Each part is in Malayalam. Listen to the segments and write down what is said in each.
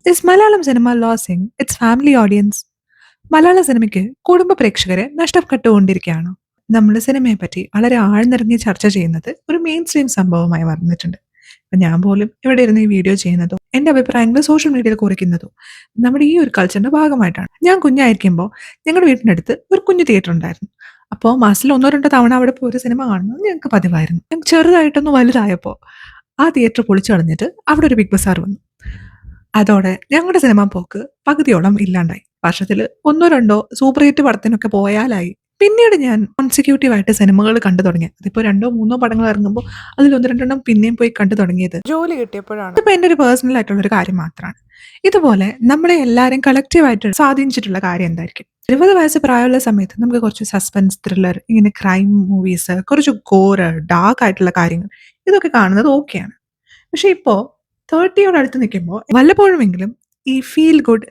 Is Malayalam cinema losing its family audience? മലയാള സിനിമയ്ക്ക് കുടുംബ പ്രേക്ഷകരെ നഷ്ടപ്പെട്ടുകൊണ്ടിരിക്കുകയാണോ? നമ്മൾ സിനിമയെ പറ്റി വളരെ ആഴ്ന്നിറങ്ങി ചർച്ച ചെയ്യുന്നത് ഒരു മെയിൻ സ്ട്രീം സംഭവമായി വന്നിട്ടുണ്ട്. ഇപ്പൊ ഞാൻ പോലും ഇവിടെ ഇരുന്ന് ഈ വീഡിയോ ചെയ്യുന്നതോ എന്റെ അഭിപ്രായങ്ങൾ സോഷ്യൽ മീഡിയയിൽ കുറിക്കുന്നതോ നമ്മുടെ ഈ ഒരു കൾച്ചറിന്റെ ഭാഗമായിട്ടാണ്. ഞാൻ കുഞ്ഞായിരിക്കുമ്പോൾ ഞങ്ങളുടെ വീടിന്റെ അടുത്ത് ഒരു കുഞ്ഞു തിയേറ്റർ ഉണ്ടായിരുന്നു. അപ്പോൾ മാസത്തിൽ ഒന്നോ രണ്ടോ തവണ അവിടെ പോയി ഒരു സിനിമ കാണുന്നത് ഞങ്ങൾക്ക് പതിവായിരുന്നു. ഞങ്ങൾക്ക് ചെറുതായിട്ടൊന്ന് വലുതായപ്പോൾ ആ തിയേറ്റർ പൊളിച്ചു കളഞ്ഞിട്ട് അവിടെ ഒരു ബിഗ് ബസാർ വന്നു. അതോടെ ഞങ്ങളുടെ സിനിമാ പോക്ക് പകുതിയോളം ഇല്ലാണ്ടായി. വർഷത്തിൽ ഒന്നോ രണ്ടോ സൂപ്പർ ഹിറ്റ് പടത്തിനൊക്കെ പോയാലായി. പിന്നീട് ഞാൻ കോൺസിക്യൂട്ടീവായിട്ട് സിനിമകൾ കണ്ടു തുടങ്ങിയത്, അതിപ്പോ രണ്ടോ മൂന്നോ പടങ്ങൾ ഇറങ്ങുമ്പോൾ അതിൽ ഒന്ന് രണ്ടെണ്ണം പിന്നെയും പോയി കണ്ടു തുടങ്ങിയത് ജോലി കിട്ടിയപ്പോഴാണ്. ഇതിപ്പോ എൻ്റെ ഒരു പേഴ്സണൽ ആയിട്ടുള്ള ഒരു കാര്യം മാത്രമാണ്. ഇതുപോലെ നമ്മളെ എല്ലാവരും കളക്റ്റീവായിട്ട് സ്വാധീനിച്ചിട്ടുള്ള കാര്യം എന്തായിരിക്കും? 20 വയസ്സ് പ്രായമുള്ള സമയത്ത് നമുക്ക് കുറച്ച് സസ്പെൻസ്, ത്രില്ലർ, ഇങ്ങനെ ക്രൈം മൂവീസ്, കുറച്ച് ഗോറ്, ഡാർക്ക് ആയിട്ടുള്ള കാര്യങ്ങൾ ഇതൊക്കെ കാണുന്നത് ഓക്കെയാണ്. പക്ഷെ ഇപ്പോ 30യോട് അടുത്ത് നിൽക്കുമ്പോൾ വല്ലപ്പോഴുമെങ്കിലും ഈ ഫീൽ ഗുഡ്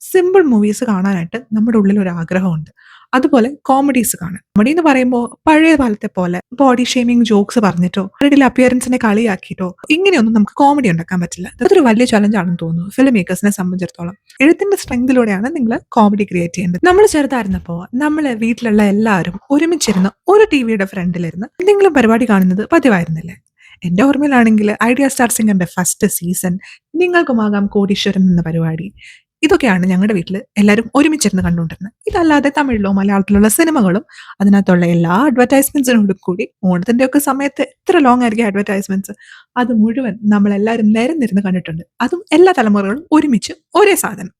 സിമ്പിൾ മൂവീസ് കാണാനായിട്ട് നമ്മുടെ ഉള്ളിൽ ഒരു ആഗ്രഹമുണ്ട്. അതുപോലെ കോമഡീസ് കാണാൻ. കോമഡി എന്ന് പറയുമ്പോൾ പഴയ കാലത്തെ പോലെ ബോഡി ഷേമിങ് ജോക്സ് പറഞ്ഞിട്ടോ അവരുടെ അപ്പിയറൻസിനെ കളിയാക്കിയിട്ടോ ഇങ്ങനെയൊന്നും നമുക്ക് കോമഡി ഉണ്ടാക്കാൻ പറ്റില്ല. അതൊരു വലിയ ചലഞ്ച് ആണെന്ന് തോന്നുന്നു ഫിലിം മേക്കേഴ്സിനെ സംബന്ധിച്ചിടത്തോളം. എഴുത്തിന്റെ സ്ട്രെങ്തിലൂടെയാണ് നിങ്ങൾ കോമഡി ക്രിയേറ്റ് ചെയ്യേണ്ടത്. നമ്മൾ ചെറുതായിരുന്നപ്പോൾ നമ്മൾ വീട്ടിലുള്ള എല്ലാവരും ഒരുമിച്ചിരുന്ന് ഒരു ടിവിയുടെ ഫ്രണ്ടിലിരുന്ന് എന്തെങ്കിലും പരിപാടി കാണുന്നത് പതിവായിരുന്നില്ലേ? എൻ്റെ ഓർമ്മയിലാണെങ്കിൽ ഐഡിയ സ്റ്റാർ സിംഗറിന്റെ ഫസ്റ്റ് സീസൺ, നിങ്ങൾക്കുമാകാം കോടീശ്വരൻ എന്ന പരിപാടി, ഇതൊക്കെയാണ് ഞങ്ങളുടെ വീട്ടിൽ എല്ലാവരും ഒരുമിച്ചിരുന്ന് കണ്ടുകൊണ്ടിരുന്നത്. ഇതല്ലാതെ തമിഴിലോ മലയാളത്തിലുള്ള സിനിമകളും അതിനകത്തുള്ള എല്ലാ അഡ്വർടൈസ്മെന്റ്സിനോടും കൂടി ഓണത്തിന്റെ ഒക്കെ സമയത്ത് എത്ര ലോങ് ആയിരിക്കും അഡ്വർടൈസ്മെന്റ്സ്, അത് മുഴുവൻ നമ്മളെല്ലാവരും നിരന്നിരുന്ന് കണ്ടിട്ടുണ്ട്. അതും എല്ലാ തലമുറകളും ഒരുമിച്ച് ഒരേ സാധനം.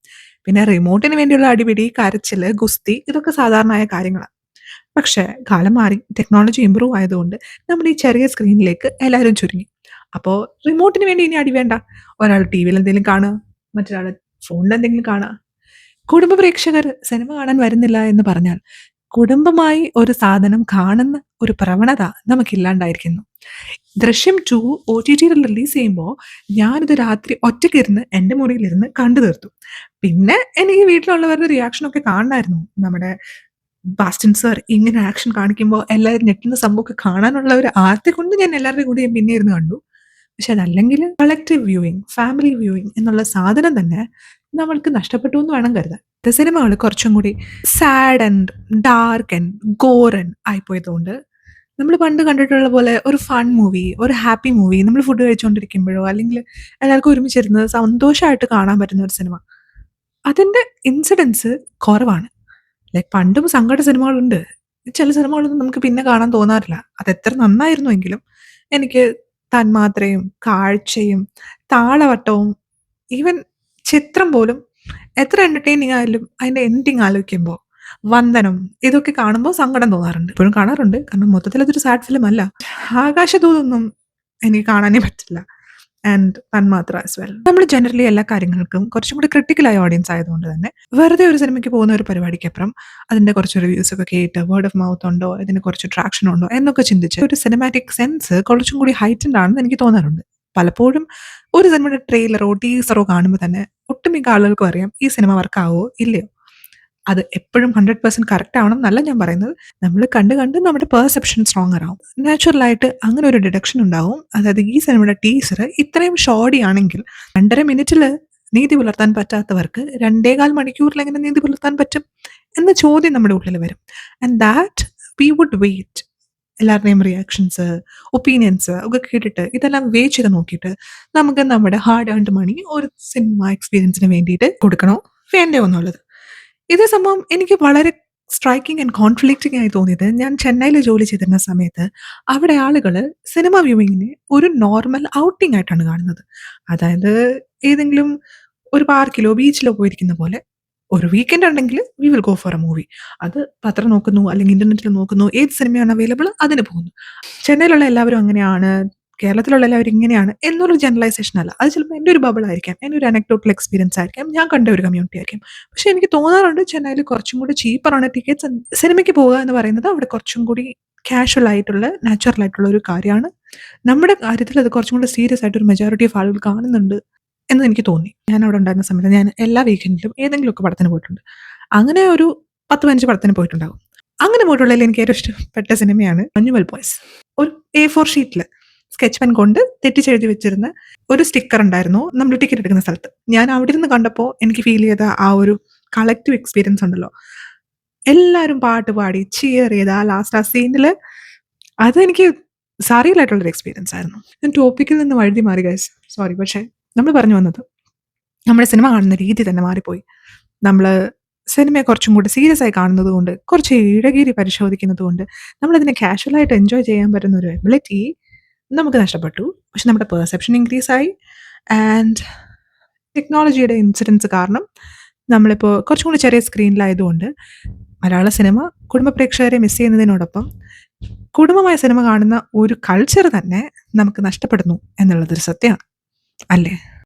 പിന്നെ റിമോട്ടിന് വേണ്ടിയുള്ള അടിപിടി, കരച്ചില്, ഗുസ്തി ഇതൊക്കെ സാധാരണമായ കാര്യങ്ങളാണ്. പക്ഷേ കാലം മാറി, ടെക്നോളജി ഇമ്പ്രൂവ് ആയതുകൊണ്ട് നമ്മുടെ ഈ ചെറിയ സ്ക്രീനിലേക്ക് എല്ലാവരും ചുരുങ്ങി. അപ്പോൾ റിമോട്ടിന് വേണ്ടി ഇനി അടി വേണ്ട. ഒരാൾ ടി വിയിൽ എന്തെങ്കിലും കാണുക, മറ്റൊരാൾ ഫോണിൽ എന്തെങ്കിലും കാണുക. കുടുംബ പ്രേക്ഷകർ സിനിമ കാണാൻ വരുന്നില്ല എന്ന് പറഞ്ഞാൽ കുടുംബമായി ഒരു സാധനം കാണുന്ന ഒരു പ്രവണത നമുക്കില്ലാണ്ടായിരിക്കുന്നു. ദൃശ്യം 2 OTT റിലീസ് ചെയ്യുമ്പോൾ ഞാനിത് രാത്രി ഒറ്റയ്ക്കിരുന്ന് എൻ്റെ മുറിയിലിരുന്ന് കണ്ടു തീർത്തു. പിന്നെ എനിക്ക് വീട്ടിലുള്ളവരുടെ റിയാക്ഷനൊക്കെ കാണണമായിരുന്നു. നമ്മുടെ ബാസ്റ്റിൻ സർ ഇങ്ങനെ ആക്ഷൻ കാണിക്കുമ്പോൾ എല്ലാവരും ഞെട്ടുന്ന സംഭവമൊക്കെ കാണാനുള്ള ഒരു ആർത്തി കൊണ്ട് ഞാൻ എല്ലാവരുടെയും കൂടെ പിന്നെ ഇരുന്ന് കണ്ടു. പക്ഷെ അതല്ലെങ്കിൽ കളക്റ്റീവ് വ്യൂയിങ്, ഫാമിലി വ്യൂയിങ് എന്നുള്ള സാധനം തന്നെ നമ്മൾക്ക് നഷ്ടപ്പെട്ടു എന്ന് വേണം കരുതാൻ. സിനിമകൾ കുറച്ചും കൂടി സാഡ് ആൻഡ് ഡാർക്ക് ആൻഡ് ഗോറൻ ആയിപ്പോയതുകൊണ്ട് നമ്മൾ പണ്ട് കണ്ടിട്ടുള്ള പോലെ ഒരു ഫൺ മൂവി, ഒരു ഹാപ്പി മൂവി നമ്മൾ ഫുഡ് കഴിച്ചുകൊണ്ടിരിക്കുമ്പോഴോ അല്ലെങ്കിൽ എല്ലാവർക്കും ഒരുമിച്ചിരുന്ന് സന്തോഷമായിട്ട് കാണാൻ പറ്റുന്ന ഒരു സിനിമ, അതിൻ്റെ ഇൻസിഡൻസ് കുറവാണ്. ലൈക്ക് പണ്ടും സങ്കട സിനിമകളുണ്ട്. ചില സിനിമകളൊന്നും നമുക്ക് പിന്നെ കാണാൻ തോന്നാറില്ല. അത് എത്ര നന്നായിരുന്നുവെങ്കിലും എനിക്ക് തന്മാത്രയും കാഴ്ചയും താളവട്ടവും ഈവൻ ചിത്രം പോലും എത്ര എന്റർടൈനിങ് ആയാലും അതിന്റെ എൻഡിങ് ആലോചിക്കുമ്പോൾ വന്ദനം ഇതൊക്കെ കാണുമ്പോൾ സങ്കടം തോന്നാറുണ്ട്. ഇപ്പോഴും കാണാറുണ്ട്, കാരണം മൊത്തത്തിൽ അതൊരു സാഡ് ഫിലിം അല്ല. ആകാശദൂതൊന്നും എനിക്ക് കാണാനേ പറ്റില്ല. ആൻഡ് തന്മാത്ര ആസ് വെൽ. നമ്മൾ ജനറലി എല്ലാ കാര്യങ്ങൾക്കും കുറച്ചും കൂടി ക്രിട്ടിക്കലായ ഓഡിയൻസ് ആയതുകൊണ്ട് തന്നെ വെറുതെ ഒരു സിനിമയ്ക്ക് പോകുന്ന ഒരു പരിപാടിക്കപ്പുറം അതിന്റെ കുറച്ച് റിവ്യൂസ് ഒക്കെ കേട്ട് വേർഡ് ഓഫ് മൗത്ത് ഉണ്ടോ, ഇതിന് കുറച്ച് ട്രാക്ഷൻ ഉണ്ടോ എന്നൊക്കെ ചിന്തിച്ച് ഒരു സിനിമാറ്റിക് സെൻസ് കുറച്ചും കൂടി ഹൈറ്റൻഡ് ആണെന്ന് എനിക്ക് തോന്നാറുണ്ട്. പലപ്പോഴും ഒരു സിനിമയുടെ ട്രെയിലറോ ടീസറോ കാണുമ്പോൾ തന്നെ ഒട്ടുമിക്ക ആളുകൾക്കും അറിയാം ഈ സിനിമ വർക്കാവോ ഇല്ലയോ. അത് എപ്പോഴും 100% കറക്റ്റ് ആവണം എന്നല്ല ഞാൻ പറയുന്നത്. നമ്മൾ കണ്ട് കണ്ട് നമ്മുടെ പെർസെപ്ഷൻ സ്ട്രോങ്ങർ ആവും. നാച്ചുറലായിട്ട് അങ്ങനെ ഒരു ഡിഡക്ഷൻ ഉണ്ടാവും. അതായത് ഈ സിനിമയുടെ ടീസർ ഇത്രയും ഷോർട്ടി ആണെങ്കിൽ 2.5 മിനിറ്റിൽ നീതി പുലർത്താൻ പറ്റാത്തവർക്ക് 2.25 മണിക്കൂറിൽ എങ്ങനെ നീതി പുലർത്താൻ പറ്റും എന്ന ചോദ്യം നമ്മുടെ ഉള്ളിൽ വരും. And that we would wait. എല്ലാവരുടെയും റിയാക്ഷൻസ്, ഒപ്പീനിയൻസ് ഒക്കെ കേട്ടിട്ട് ഇതെല്ലാം വെയിറ്റ് ചെയ്ത് നോക്കിയിട്ട് നമുക്ക് നമ്മുടെ ഹാർഡ് ഏൺഡ് മണി ഒരു സിനിമ എക്സ്പീരിയൻസിന് വേണ്ടിയിട്ട് കൊടുക്കണോ വേണ്ടയോ എന്നുള്ളത്. ഇതേ സംഭവം എനിക്ക് വളരെ സ്ട്രൈക്കിംഗ് ആൻഡ് കോൺഫ്ലിക്റ്റിംഗ് ആയി തോന്നിയത് ഞാൻ ചെന്നൈയിൽ ജോലി ചെയ്തിരുന്ന സമയത്ത് അവിടെ ആളുകൾ സിനിമ വ്യൂവിങ്ങിനെ ഒരു നോർമൽ ഔട്ടിംഗ് ആയിട്ടാണ് കാണുന്നത്. അതായത് ഏതെങ്കിലും ഒരു പാർക്കിലോ ബീച്ചിലോ പോയിരിക്കുന്ന പോലെ ഒരു വീക്കെൻഡ് ഉണ്ടെങ്കിൽ we will go for A movie. അത് പത്രം നോക്കുന്നു അല്ലെങ്കിൽ ഇന്റർനെറ്റിൽ നോക്കുന്നു, ഏത് സിനിമയാണ് അവൈലബിൾ അതിന് പോകുന്നു. ചെന്നൈയിലുള്ള എല്ലാവരും അങ്ങനെയാണ്, കേരളത്തിലുള്ള എല്ലാവരും ഇങ്ങനെയാണ് എന്നൊരു ജനറലൈസേഷൻ അല്ല. അത് ചിലപ്പോൾ എൻ്റെ ഒരു ബബിൾ ആയിരിക്കാം, എൻ്റെ ഒരു അനക്ഡോട്ടൽ എക്സ്പീരിയൻസ് ആയിരിക്കാം, ഞാൻ കണ്ട ഒരു കമ്മ്യൂണിറ്റി ആയിരിക്കും. പക്ഷെ എനിക്ക് തോന്നാറുണ്ട് ചെന്നൈയിൽ കുറച്ചും കൂടി ചീപ്പറാണ് ടിക്കറ്റ്സ്. സിനിമയ്ക്ക് പോകുക എന്ന് പറയുന്നത് അവിടെ കുറച്ചും കൂടി കാഷ്വൽ ആയിട്ടുള്ള നാച്ചുറൽ ആയിട്ടുള്ള ഒരു കാര്യമാണ്. നമ്മുടെ കാര്യത്തിൽ അത് കുറച്ചും കൂടി സീരിയസ് ആയിട്ട് ഒരു മെജോറിറ്റി ഓഫ് ആളുകൾ കാണുന്നുണ്ട് എന്ന് എനിക്ക് തോന്നി. ഞാൻ അവിടെ ഉണ്ടായിരുന്ന സമയത്ത് ഞാൻ എല്ലാ വീക്കെൻഡിലും ഏതെങ്കിലുമൊക്കെ പടത്തിന് പോയിട്ടുണ്ട്. അങ്ങനെ ഒരു 10-15 പടത്തിന് പോയിട്ടുണ്ടാകും. അങ്ങനെ പോയിട്ടുള്ളതിൽ എനിക്ക് ഏറ്റവും ഇഷ്ടപ്പെട്ട സിനിമയാണ് മഞ്ഞുമൽ ബോയ്സ്. ഒരു A4 ഷീറ്റിൽ സ്കെച്ച് പെൻ കൊണ്ട് തെറ്റിച്ചെഴുതി വെച്ചിരുന്ന ഒരു സ്റ്റിക്കർ ഉണ്ടായിരുന്നു നമ്മൾ ടിക്കറ്റ് എടുക്കുന്ന സ്ഥലത്ത്. ഞാൻ അവിടെ ഇരുന്ന് കണ്ടപ്പോൾ എനിക്ക് ഫീൽ ചെയ്ത ആ ഒരു കളക്റ്റീവ് എക്സ്പീരിയൻസ് ഉണ്ടല്ലോ. എല്ലാവരും പാട്ട് പാടി ചിയർ ചെയ്ത് ആ ലാസ്റ്റ് ആ സീനിൽ അതെനിക്ക് സറിയിലായിട്ടുള്ളൊരു എക്സ്പീരിയൻസ് ആയിരുന്നു. ഞാൻ ടോപ്പിക്കിൽ നിന്ന് വഴുതി മാറി ഗൈസ്, സോറി. പക്ഷേ നമ്മൾ പറഞ്ഞു വന്നത് നമ്മുടെ സിനിമ കാണുന്ന രീതി തന്നെ മാറിപ്പോയി. നമ്മൾ സിനിമയെ കുറച്ചും കൂടി സീരിയസ് ആയി കാണുന്നത് കൊണ്ട്, കുറച്ച് ഇഴകീരി പരിശോധിക്കുന്നത് കൊണ്ട്, നമ്മളതിനെ കാഷ്വലായിട്ട് എൻജോയ് ചെയ്യാൻ പറ്റുന്ന ഒരു എബിലിറ്റി നമുക്ക് നഷ്ടപ്പെട്ടു. പക്ഷെ നമ്മുടെ പെർസെപ്ഷൻ ഇൻക്രീസ് ആയി. ആൻഡ് ടെക്നോളജിയുടെ ഇൻസിഡൻസ് കാരണം നമ്മളിപ്പോൾ കുറച്ചും കൂടി ചെറിയ സ്ക്രീനിലായതുകൊണ്ട് മലയാള സിനിമ കുടുംബ പ്രേക്ഷകരെ മിസ് ചെയ്യുന്നതിനോടൊപ്പം കുടുംബമായ സിനിമ കാണുന്ന ഒരു കൾച്ചർ തന്നെ നമുക്ക് നഷ്ടപ്പെടുന്നു എന്നുള്ളതൊരു സത്യമാണ്, അല്ലേ?